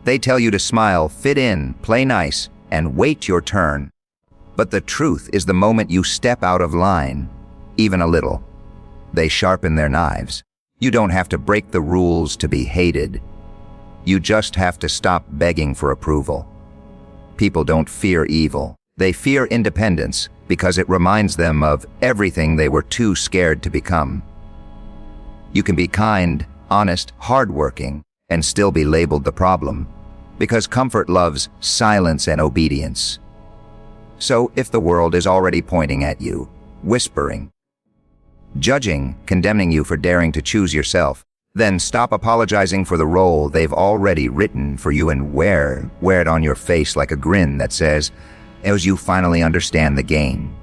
They tell you to smile, fit in, play nice, and wait your turn. But the truth is the moment you step out of line, even a little, they sharpen their knives. You don't have to break the rules to be hated. You just have to stop begging for approval. People don't fear evil. They fear independence because it reminds them of everything they were too scared to become. You can be kind, honest, hardworking, and still be labeled the problem, because comfort loves silence and obedience. So if the world is already pointing at you, whispering, judging, condemning you for daring to choose yourself, then stop apologizing for the role they've already written for you and wear it on your face like a grin that says, as you finally understand the game.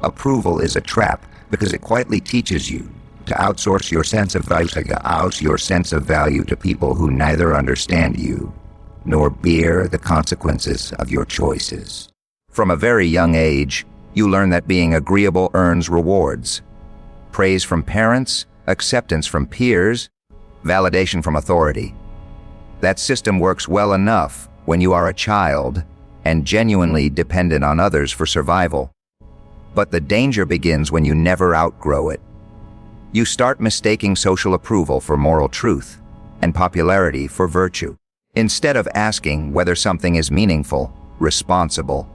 Approval is a trap because it quietly teaches you to outsource your sense of value to people who neither understand you nor bear the consequences of your choices. From a very young age, you learn that being agreeable earns rewards. Praise from parents, acceptance from peers, validation from authority. That system works well enough when you are a child and genuinely dependent on others for survival. But the danger begins when you never outgrow it. You start mistaking social approval for moral truth and popularity for virtue. Instead of asking whether something is meaningful, responsible,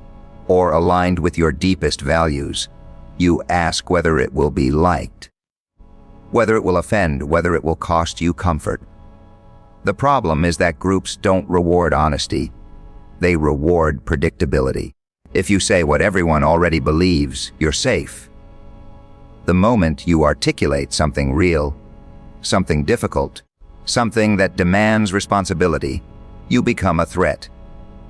or aligned with your deepest values, you ask whether it will be liked, whether it will offend, whether it will cost you comfort. The problem is that groups don't reward honesty. They reward predictability. If you say what everyone already believes, you're safe. The moment you articulate something real, something difficult, something that demands responsibility, you become a threat.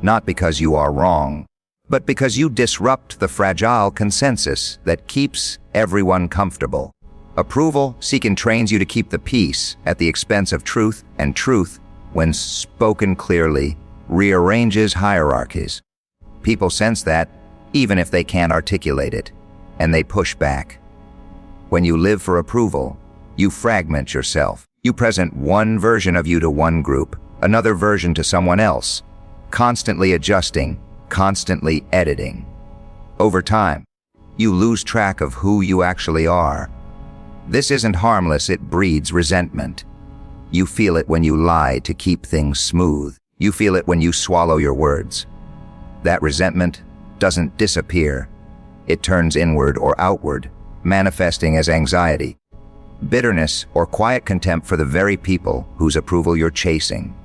Not because you are wrong, but because you disrupt the fragile consensus that keeps everyone comfortable. Approval seeking trains you to keep the peace at the expense of truth, and truth, when spoken clearly, rearranges hierarchies. People sense that, even if they can't articulate it, and they push back. When you live for approval, you fragment yourself. You present one version of you to one group, another version to someone else, constantly adjusting, constantly editing. Over time, you lose track of who you actually are. This isn't harmless, it breeds resentment. You feel it when you lie to keep things smooth. You feel it when you swallow your words. That resentment doesn't disappear. It turns inward or outward, manifesting as anxiety, bitterness, or quiet contempt for the very people whose approval you're chasing.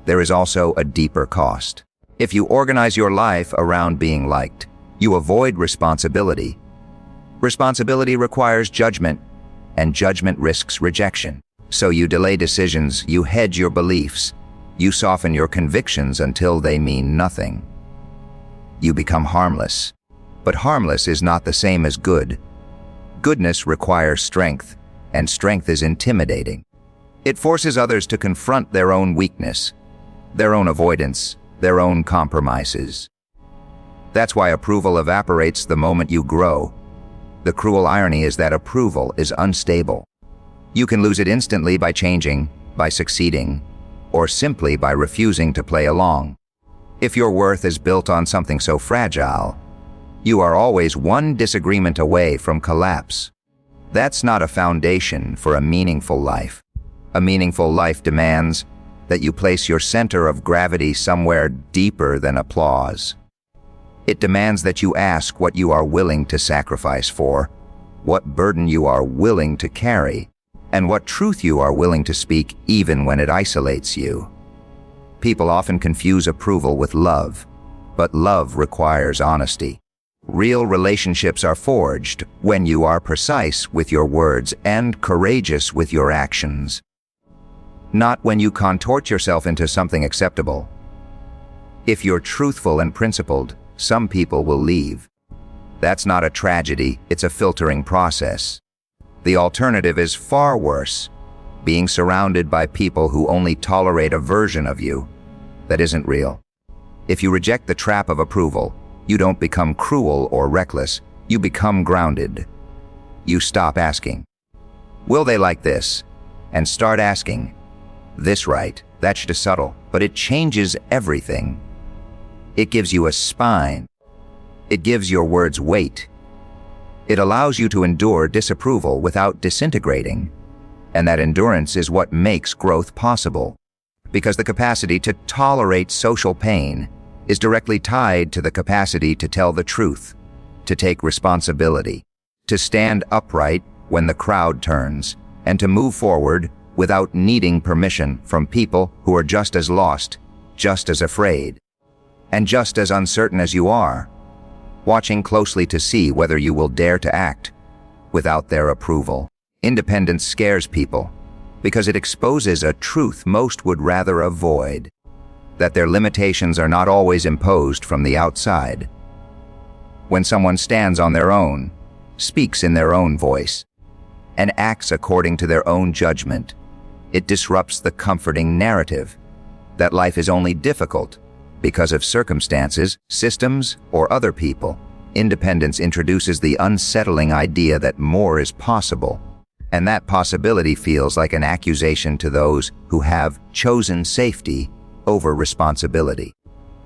There is also a deeper cost. If you organize your life around being liked, you avoid responsibility. Responsibility requires judgment, and judgment risks rejection. So you delay decisions, you hedge your beliefs, you soften your convictions until they mean nothing. You become harmless. But harmless is not the same as good. Goodness requires strength, and strength is intimidating. It forces others to confront their own weakness, their own avoidance, their own compromises. That's why approval evaporates the moment you grow. The cruel irony is that approval is unstable. You can lose it instantly by changing, by succeeding, or simply by refusing to play along. If your worth is built on something so fragile, you are always one disagreement away from collapse. That's not a foundation for a meaningful life. A meaningful life demands that you place your center of gravity somewhere deeper than applause. It demands that you ask what you are willing to sacrifice for, what burden you are willing to carry, and what truth you are willing to speak even when it isolates you. People often confuse approval with love, but love requires honesty. Real relationships are forged when you are precise with your words and courageous with your actions. Not when you contort yourself into something acceptable. If you're truthful and principled, some people will leave. That's not a tragedy, it's a filtering process. The alternative is far worse, being surrounded by people who only tolerate a version of you that isn't real. If you reject the trap of approval, you don't become cruel or reckless, you become grounded. You stop asking, will they like this? And start asking, this right? That's just subtle, but it changes everything. It gives you a spine. It gives your words weight. It allows you to endure disapproval without disintegrating. And that endurance is what makes growth possible, because the capacity to tolerate social pain is directly tied to the capacity to tell the truth, to take responsibility, to stand upright when the crowd turns, and to move forward without needing permission from people who are just as lost, just as afraid, and just as uncertain as you are, watching closely to see whether you will dare to act without their approval. Independence scares people because it exposes a truth most would rather avoid, that their limitations are not always imposed from the outside. When someone stands on their own, speaks in their own voice, and acts according to their own judgment, it disrupts the comforting narrative that life is only difficult because of circumstances, systems, or other people. Independence introduces the unsettling idea that more is possible, and that possibility feels like an accusation to those who have chosen safety over responsibility.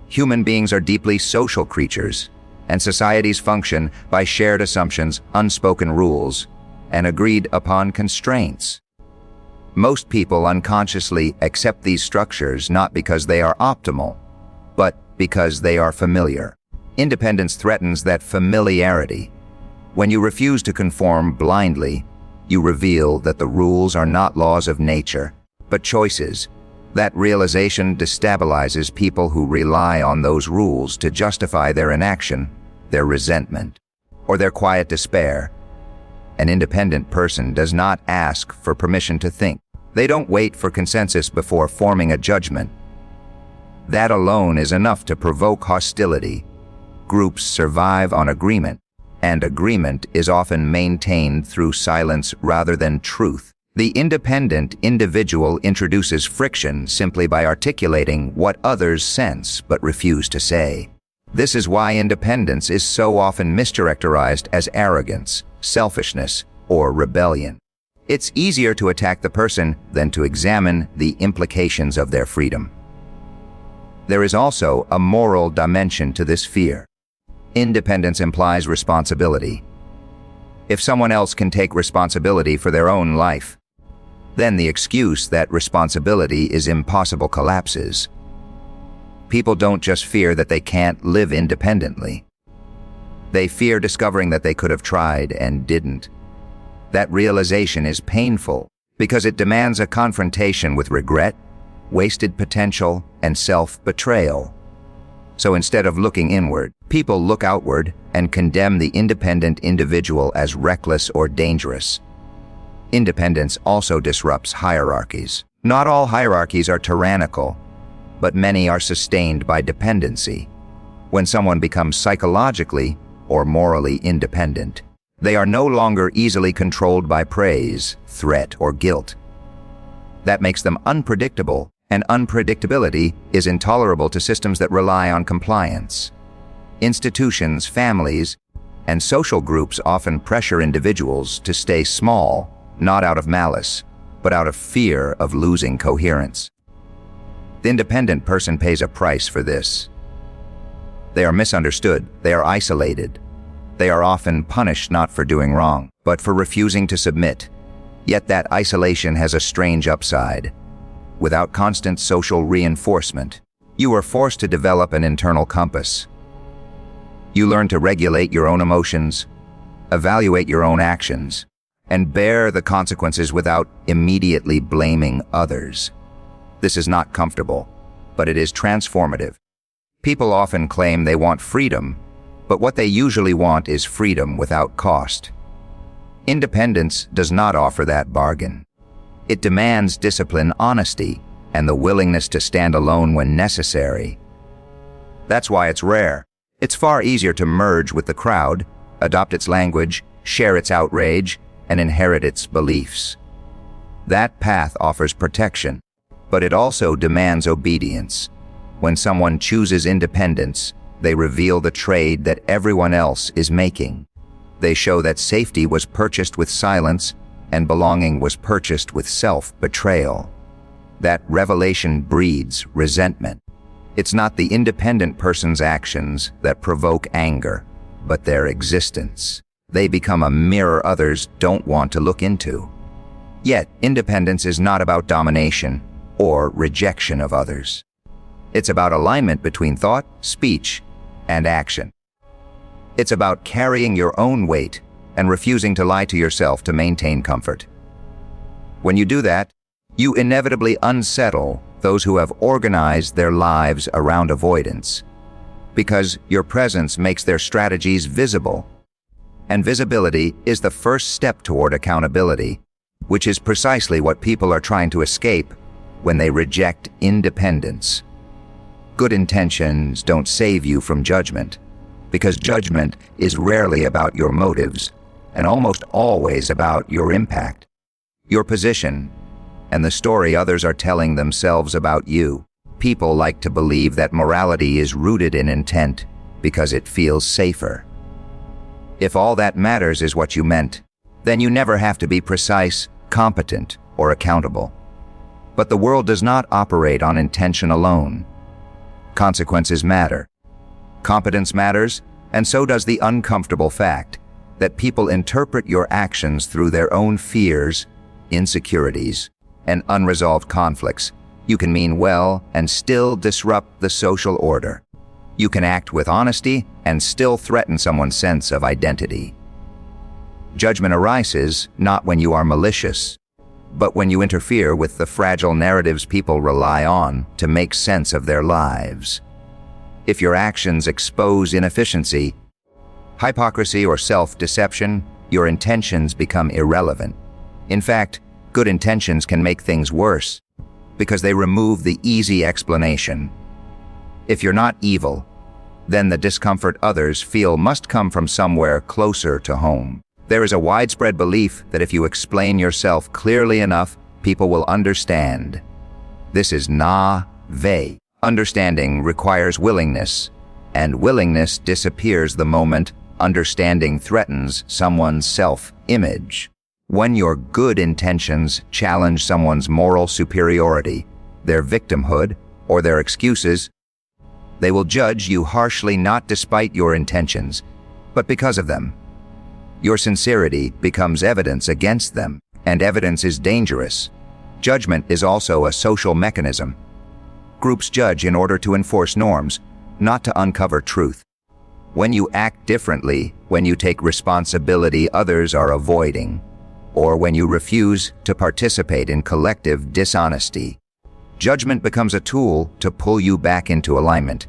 Human beings are deeply social creatures, and societies function by shared assumptions, unspoken rules, and agreed upon constraints. Most people unconsciously accept these structures not because they are optimal, but because they are familiar. Independence threatens that familiarity. When you refuse to conform blindly, you reveal that the rules are not laws of nature, but choices. That realization destabilizes people who rely on those rules to justify their inaction, their resentment, or their quiet despair. An independent person does not ask for permission to think. They don't wait for consensus before forming a judgment. That alone is enough to provoke hostility. Groups survive on agreement, and agreement is often maintained through silence rather than truth. The independent individual introduces friction simply by articulating what others sense but refuse to say. This is why independence is so often mischaracterized as arrogance, selfishness, or rebellion. It's easier to attack the person than to examine the implications of their freedom. There is also a moral dimension to this fear. Independence implies responsibility. If someone else can take responsibility for their own life, then the excuse that responsibility is impossible collapses. People don't just fear that they can't live independently. They fear discovering that they could have tried and didn't. That realization is painful because it demands a confrontation with regret, wasted potential, and self-betrayal. So instead of looking inward, people look outward and condemn the independent individual as reckless or dangerous. Independence also disrupts hierarchies. Not all hierarchies are tyrannical, but many are sustained by dependency. When someone becomes psychologically or morally independent, they are no longer easily controlled by praise, threat, or guilt. That makes them unpredictable, and unpredictability is intolerable to systems that rely on compliance. Institutions, families, and social groups often pressure individuals to stay small, not out of malice, but out of fear of losing coherence. The independent person pays a price for this. They are misunderstood, they are isolated. They are often punished not for doing wrong, but for refusing to submit. Yet that isolation has a strange upside. Without constant social reinforcement, you are forced to develop an internal compass. You learn to regulate your own emotions, evaluate your own actions, and bear the consequences without immediately blaming others. This is not comfortable, but it is transformative. People often claim they want freedom, but what they usually want is freedom without cost. Independence does not offer that bargain. It demands discipline, honesty, and the willingness to stand alone when necessary. That's why it's rare. It's far easier to merge with the crowd, adopt its language, share its outrage, and inherit its beliefs. That path offers protection, but it also demands obedience. When someone chooses independence, they reveal the trade that everyone else is making. They show that safety was purchased with silence, and belonging was purchased with self-betrayal. That revelation breeds resentment. It's not the independent person's actions that provoke anger, but their existence. They become a mirror others don't want to look into. Yet, independence is not about domination or rejection of others. It's about alignment between thought, speech, and action. It's about carrying your own weight and refusing to lie to yourself to maintain comfort. When you do that, you inevitably unsettle those who have organized their lives around avoidance, because your presence makes their strategies visible. And visibility is the first step toward accountability, which is precisely what people are trying to escape when they reject independence. Good intentions don't save you from judgment, because judgment is rarely about your motives and almost always about your impact, your position, and the story others are telling themselves about you. People like to believe that morality is rooted in intent because it feels safer. If all that matters is what you meant, then you never have to be precise, competent, or accountable. But the world does not operate on intention alone. Consequences matter. Competence matters, and so does the uncomfortable fact that people interpret your actions through their own fears, insecurities, and unresolved conflicts. You can mean well and still disrupt the social order. You can act with honesty and still threaten someone's sense of identity. Judgment arises not when you are malicious, but when you interfere with the fragile narratives people rely on to make sense of their lives. If your actions expose inefficiency, hypocrisy, or self-deception, your intentions become irrelevant. In fact, good intentions can make things worse because they remove the easy explanation. If you're not evil, then the discomfort others feel must come from somewhere closer to home. There is a widespread belief that if you explain yourself clearly enough, people will understand. This is naive. Understanding requires willingness, and willingness disappears the moment understanding threatens someone's self-image. When your good intentions challenge someone's moral superiority, their victimhood, or their excuses, they will judge you harshly not despite your intentions, but because of them. Your sincerity becomes evidence against them, and evidence is dangerous. Judgment is also a social mechanism. Groups judge in order to enforce norms, not to uncover truth. When you act differently, when you take responsibility others are avoiding, or when you refuse to participate in collective dishonesty, judgment becomes a tool to pull you back into alignment.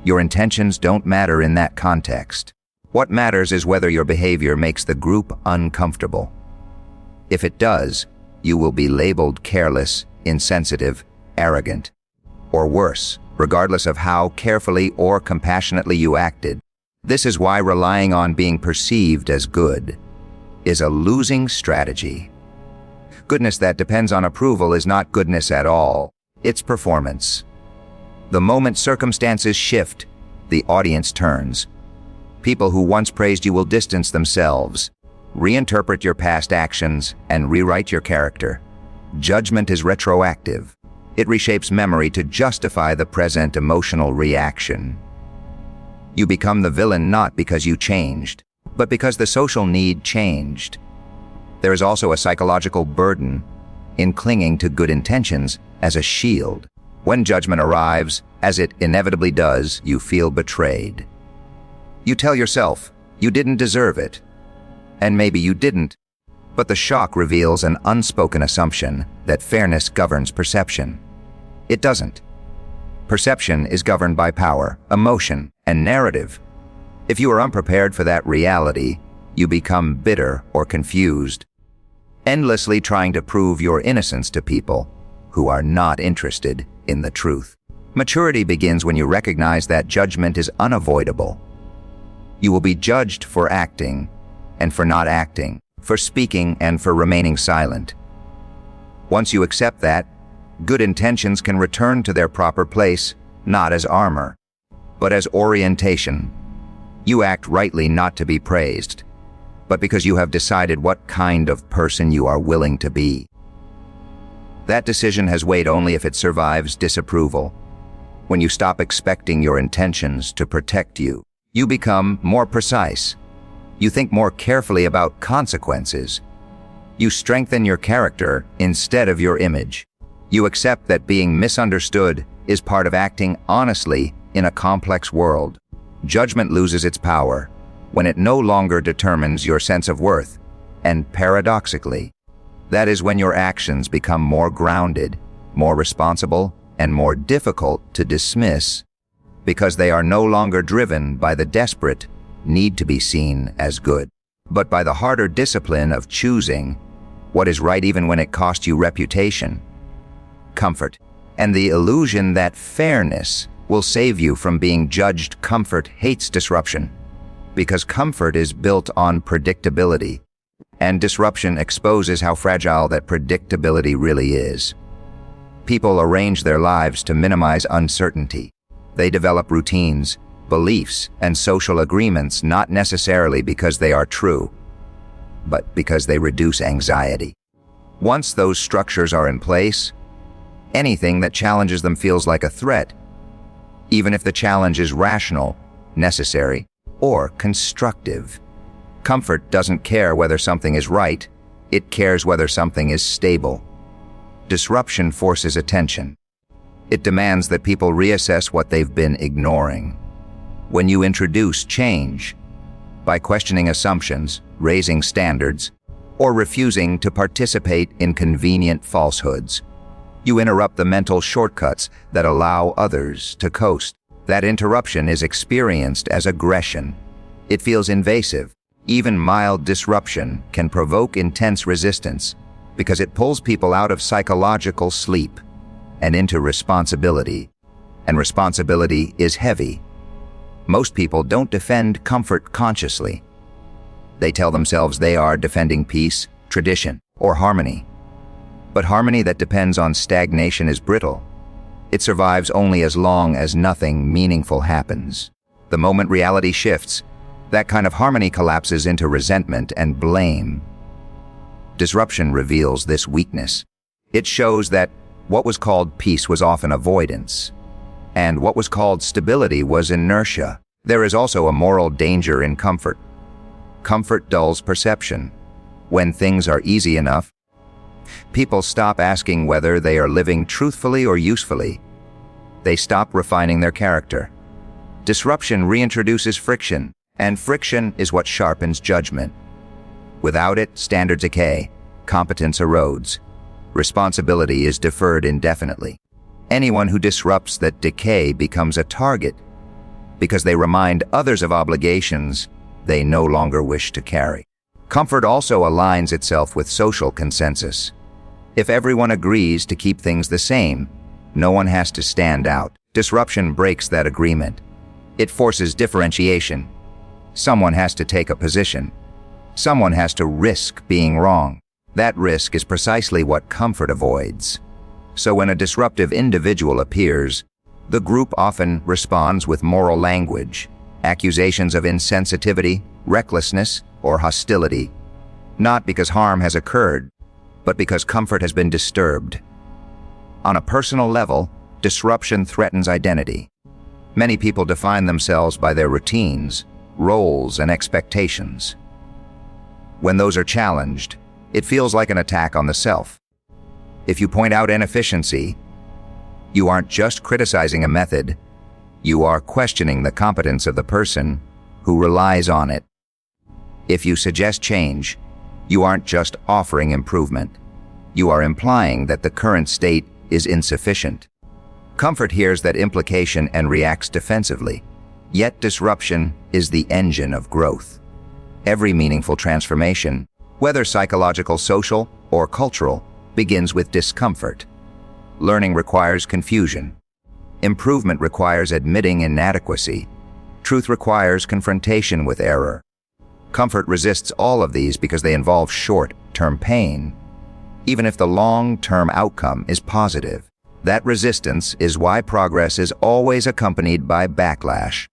Your intentions don't matter in that context. What matters is whether your behavior makes the group uncomfortable. If it does, you will be labeled careless, insensitive, arrogant, or worse, regardless of how carefully or compassionately you acted. This is why relying on being perceived as good is a losing strategy. Goodness that depends on approval is not goodness at all. It's performance. The moment circumstances shift, the audience turns. People who once praised you will distance themselves, reinterpret your past actions, and rewrite your character. Judgment is retroactive. It reshapes memory to justify the present emotional reaction. You become the villain not because you changed, but because the social need changed. There is also a psychological burden in clinging to good intentions as a shield. When judgment arrives, as it inevitably does, you feel betrayed. You tell yourself you didn't deserve it, and maybe you didn't, but the shock reveals an unspoken assumption that fairness governs perception. It doesn't. Perception is governed by power, emotion, and narrative. If you are unprepared for that reality, you become bitter or confused, endlessly trying to prove your innocence to people who are not interested in the truth. Maturity begins when you recognize that judgment is unavoidable. You will be judged for acting and for not acting, for speaking and for remaining silent. Once you accept that, good intentions can return to their proper place, not as armor, but as orientation. You act rightly not to be praised, but because you have decided what kind of person you are willing to be. That decision has weight only if it survives disapproval. When you stop expecting your intentions to protect you, you become more precise. You think more carefully about consequences. You strengthen your character instead of your image. You accept that being misunderstood is part of acting honestly in a complex world. Judgment loses its power when it no longer determines your sense of worth, and paradoxically, that is when your actions become more grounded, more responsible, and more difficult to dismiss, because they are no longer driven by the desperate need to be seen as good, but by the harder discipline of choosing what is right even when it costs you reputation, comfort, and the illusion that fairness will save you from being judged. Comfort hates disruption, because comfort is built on predictability, and disruption exposes how fragile that predictability really is. People arrange their lives to minimize uncertainty. They develop routines, beliefs, and social agreements not necessarily because they are true, but because they reduce anxiety. Once those structures are in place, anything that challenges them feels like a threat, even if the challenge is rational, necessary, or constructive. Comfort doesn't care whether something is right, it cares whether something is stable. Disruption forces attention. It demands that people reassess what they've been ignoring. When you introduce change, by questioning assumptions, raising standards, or refusing to participate in convenient falsehoods, you interrupt the mental shortcuts that allow others to coast. That interruption is experienced as aggression. It feels invasive. Even mild disruption can provoke intense resistance because it pulls people out of psychological sleep and into responsibility. And responsibility is heavy. Most people don't defend comfort consciously. They tell themselves they are defending peace, tradition, or harmony. But harmony that depends on stagnation is brittle. It survives only as long as nothing meaningful happens. The moment reality shifts, that kind of harmony collapses into resentment and blame. Disruption reveals this weakness. It shows that what was called peace was often avoidance, and what was called stability was inertia. There is also a moral danger in comfort. Comfort dulls perception. When things are easy enough, people stop asking whether they are living truthfully or usefully. They stop refining their character. Disruption reintroduces friction, and friction is what sharpens judgment. Without it, standards decay, competence erodes, responsibility is deferred indefinitely. Anyone who disrupts that decay becomes a target because they remind others of obligations they no longer wish to carry. Comfort also aligns itself with social consensus. If everyone agrees to keep things the same, no one has to stand out. Disruption breaks that agreement. It forces differentiation. Someone has to take a position. Someone has to risk being wrong. That risk is precisely what comfort avoids. So when a disruptive individual appears, the group often responds with moral language, accusations of insensitivity, recklessness, or hostility, not because harm has occurred, but because comfort has been disturbed. On a personal level, disruption threatens identity. Many people define themselves by their routines, roles, and expectations. When those are challenged, it feels like an attack on the self. If you point out inefficiency, you aren't just criticizing a method, you are questioning the competence of the person who relies on it. If you suggest change, you aren't just offering improvement, you are implying that the current state is insufficient. Comfort hears that implication and reacts defensively. Yet disruption is the engine of growth. Every meaningful transformation, whether psychological, social, or cultural, begins with discomfort. Learning requires confusion. Improvement requires admitting inadequacy. Truth requires confrontation with error. Comfort resists all of these because they involve short-term pain, even if the long-term outcome is positive. That resistance is why progress is always accompanied by backlash,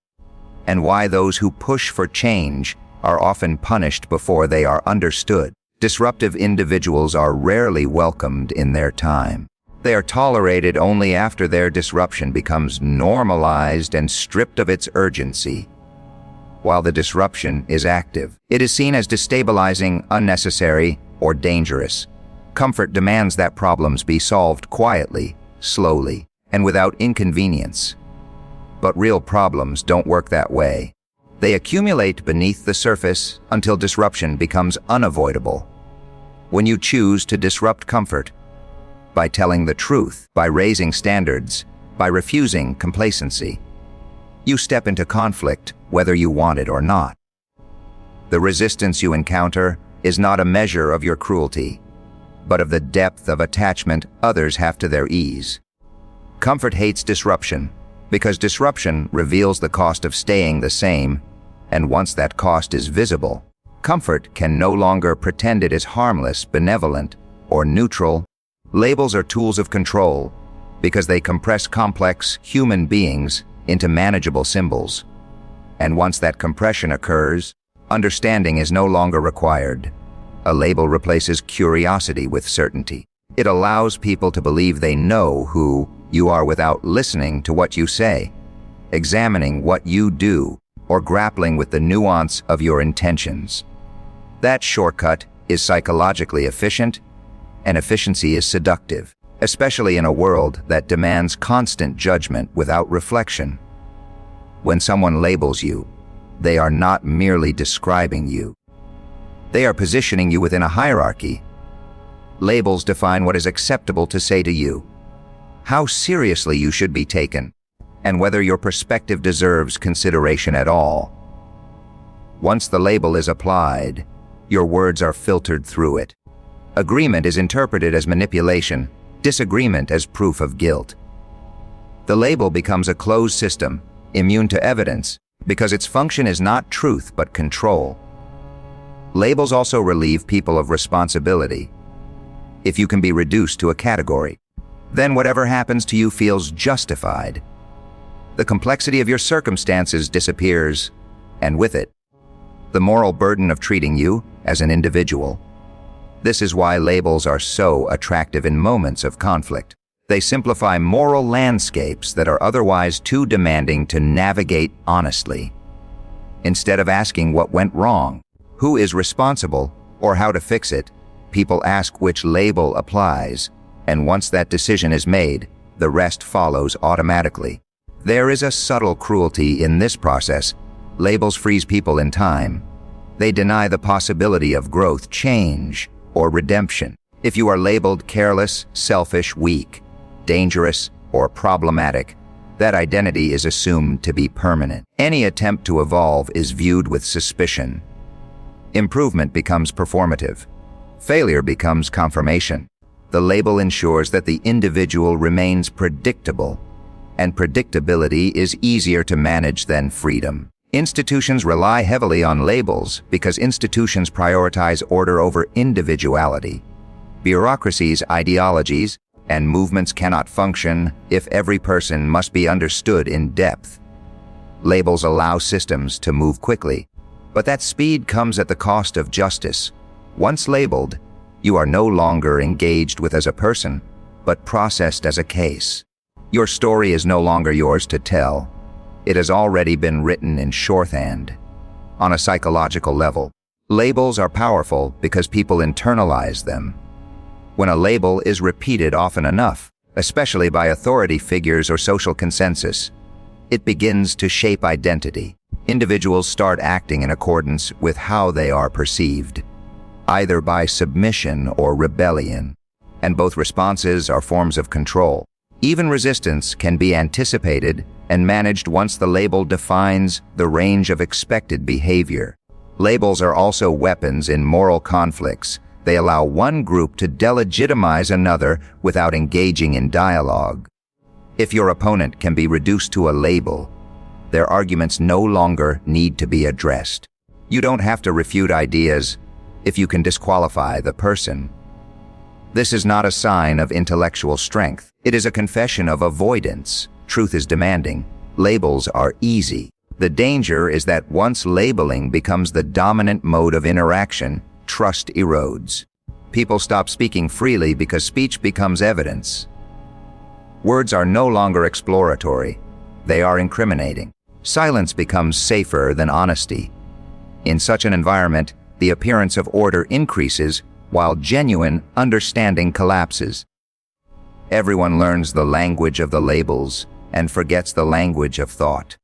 and why those who push for change are often punished before they are understood. Disruptive individuals are rarely welcomed in their time. They are tolerated only after their disruption becomes normalized and stripped of its urgency. While the disruption is active, it is seen as destabilizing, unnecessary, or dangerous. Comfort demands that problems be solved quietly, slowly, and without inconvenience. But real problems don't work that way. They accumulate beneath the surface until disruption becomes unavoidable. When you choose to disrupt comfort, by telling the truth, by raising standards, by refusing complacency, you step into conflict whether you want it or not. The resistance you encounter is not a measure of your cruelty, but of the depth of attachment others have to their ease. Comfort hates disruption because disruption reveals the cost of staying the same, and once that cost is visible, comfort can no longer pretend it is harmless, benevolent, or neutral. Labels are tools of control because they compress complex human beings into manageable symbols. And once that compression occurs, understanding is no longer required. A label replaces curiosity with certainty. It allows people to believe they know who you are without listening to what you say, examining what you do, or grappling with the nuance of your intentions. That shortcut is psychologically efficient, and efficiency is seductive, especially in a world that demands constant judgment without reflection. When someone labels you, they are not merely describing you. They are positioning you within a hierarchy. Labels define what is acceptable to say to you, how seriously you should be taken, and whether your perspective deserves consideration at all. Once the label is applied, your words are filtered through it. Agreement is interpreted as manipulation, disagreement as proof of guilt. The label becomes a closed system, immune to evidence, because its function is not truth but control. Labels also relieve people of responsibility. If you can be reduced to a category, then whatever happens to you feels justified. The complexity of your circumstances disappears, and with it, the moral burden of treating you as an individual. This is why labels are so attractive in moments of conflict. They simplify moral landscapes that are otherwise too demanding to navigate honestly. Instead of asking what went wrong, who is responsible, or how to fix it, people ask which label applies, and once that decision is made, the rest follows automatically. There is a subtle cruelty in this process. Labels freeze people in time. They deny the possibility of growth, change, or redemption. If you are labeled careless, selfish, weak, dangerous, or problematic, that identity is assumed to be permanent. Any attempt to evolve is viewed with suspicion. Improvement becomes performative. Failure becomes confirmation. The label ensures that the individual remains predictable, and predictability is easier to manage than freedom. Institutions rely heavily on labels because institutions prioritize order over individuality. Bureaucracies, ideologies, and movements cannot function if every person must be understood in depth. Labels allow systems to move quickly, but that speed comes at the cost of justice. Once labeled, you are no longer engaged with as a person, but processed as a case. Your story is no longer yours to tell. It has already been written in shorthand. On a psychological level, labels are powerful because people internalize them. When a label is repeated often enough, especially by authority figures or social consensus, it begins to shape identity. Individuals start acting in accordance with how they are perceived, either by submission or rebellion, and both responses are forms of control. Even resistance can be anticipated and managed once the label defines the range of expected behavior. Labels are also weapons in moral conflicts. They allow one group to delegitimize another without engaging in dialogue. If your opponent can be reduced to a label, their arguments no longer need to be addressed. You don't have to refute ideas if you can disqualify the person. This is not a sign of intellectual strength. It is a confession of avoidance. Truth is demanding. Labels are easy. The danger is that once labeling becomes the dominant mode of interaction, trust erodes. People stop speaking freely because speech becomes evidence. Words are no longer exploratory. They are incriminating. Silence becomes safer than honesty. In such an environment, the appearance of order increases while genuine understanding collapses. Everyone learns the language of the labels and forgets the language of thought.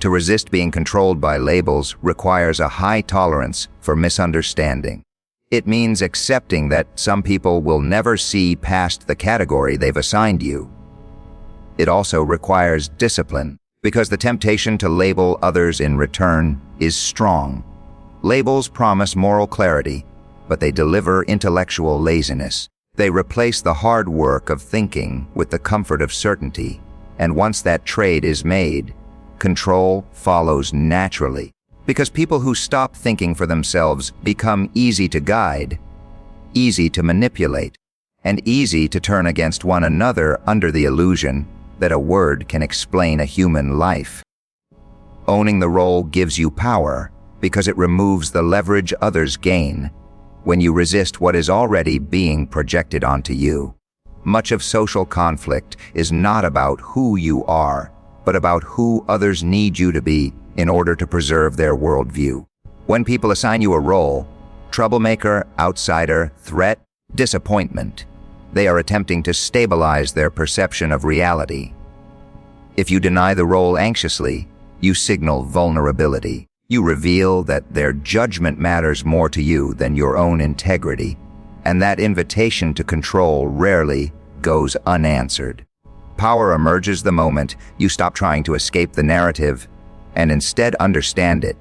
To resist being controlled by labels requires a high tolerance for misunderstanding. It means accepting that some people will never see past the category they've assigned you. It also requires discipline, because the temptation to label others in return is strong. Labels promise moral clarity, but they deliver intellectual laziness. They replace the hard work of thinking with the comfort of certainty, and once that trade is made, control follows naturally, because people who stop thinking for themselves become easy to guide, easy to manipulate, and easy to turn against one another under the illusion that a word can explain a human life. Owning the role gives you power because it removes the leverage others gain when you resist what is already being projected onto you. Much of social conflict is not about who you are, but about who others need you to be in order to preserve their worldview. When people assign you a role, troublemaker, outsider, threat, disappointment, they are attempting to stabilize their perception of reality. If you deny the role anxiously, you signal vulnerability. You reveal that their judgment matters more to you than your own integrity, and that invitation to control rarely goes unanswered. Power emerges the moment you stop trying to escape the narrative and instead understand it.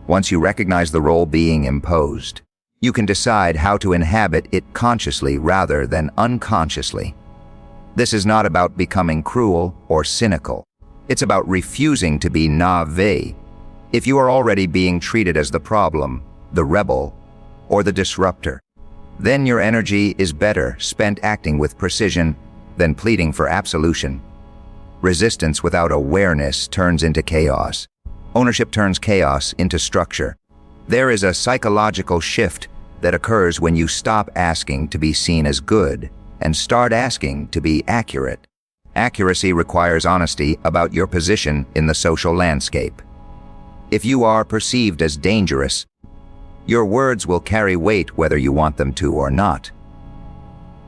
Once you recognize the role being imposed, you can decide how to inhabit it consciously rather than unconsciously. This is not about becoming cruel or cynical. It's about refusing to be naïve. If you are already being treated as the problem, the rebel, or the disruptor, then your energy is better spent acting with precision than pleading for absolution. Resistance without awareness turns into chaos. Ownership turns chaos into structure. There is a psychological shift that occurs when you stop asking to be seen as good and start asking to be accurate. Accuracy requires honesty about your position in the social landscape. If you are perceived as dangerous, your words will carry weight whether you want them to or not.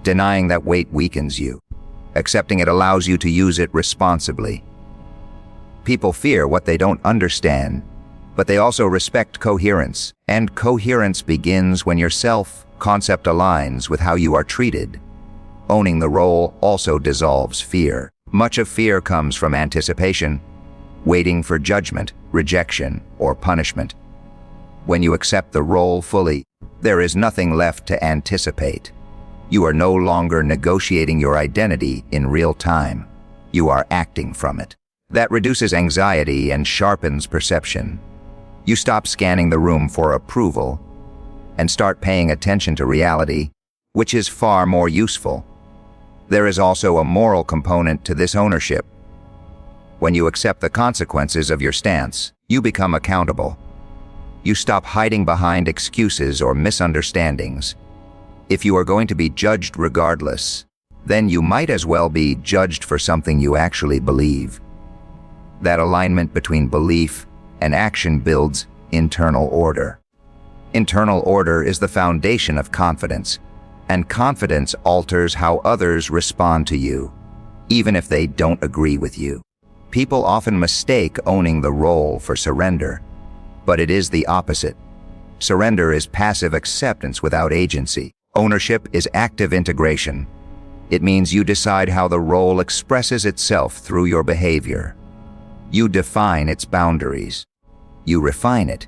Denying that weight weakens you. Accepting it allows you to use it responsibly. People fear what they don't understand, but they also respect coherence, and coherence begins when your self-concept aligns with how you are treated. Owning the role also dissolves fear. Much of fear comes from anticipation, waiting for judgment, rejection, or punishment. When you accept the role fully, there is nothing left to anticipate. You are no longer negotiating your identity in real time. You are acting from it. That reduces anxiety and sharpens perception. You stop scanning the room for approval and start paying attention to reality, which is far more useful. There is also a moral component to this ownership. When you accept the consequences of your stance, you become accountable. You stop hiding behind excuses or misunderstandings. If you are going to be judged regardless, then you might as well be judged for something you actually believe. That alignment between belief and action builds internal order. Internal order is the foundation of confidence, and confidence alters how others respond to you, even if they don't agree with you. People often mistake owning the role for surrender, but it is the opposite. Surrender is passive acceptance without agency. Ownership is active integration. It means you decide how the role expresses itself through your behavior. You define its boundaries. You refine it.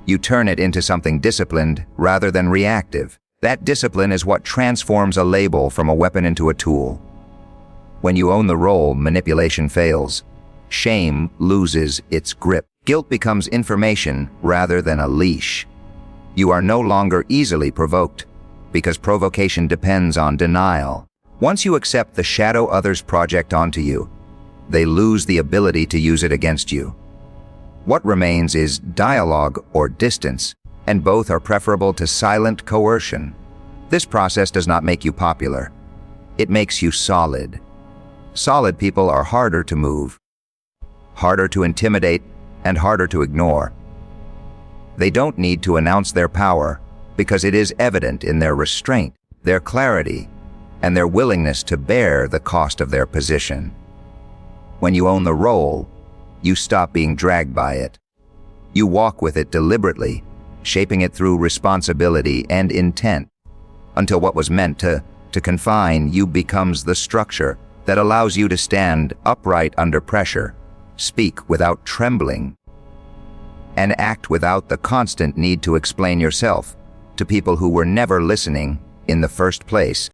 You turn it into something disciplined rather than reactive. That discipline is what transforms a label from a weapon into a tool. When you own the role, manipulation fails. Shame loses its grip. Guilt becomes information rather than a leash. You are no longer easily provoked, because provocation depends on denial. Once you accept the shadow others project onto you, they lose the ability to use it against you. What remains is dialogue or distance, and both are preferable to silent coercion. This process does not make you popular. It makes you solid. Solid people are harder to move, harder to intimidate, and harder to ignore. They don't need to announce their power because it is evident in their restraint, their clarity, and their willingness to bear the cost of their position. When you own the role, you stop being dragged by it. You walk with it deliberately, shaping it through responsibility and intent, until what was meant to confine you becomes the structure that allows you to stand upright under pressure, speak without trembling, and act without the constant need to explain yourself to people who were never listening in the first place.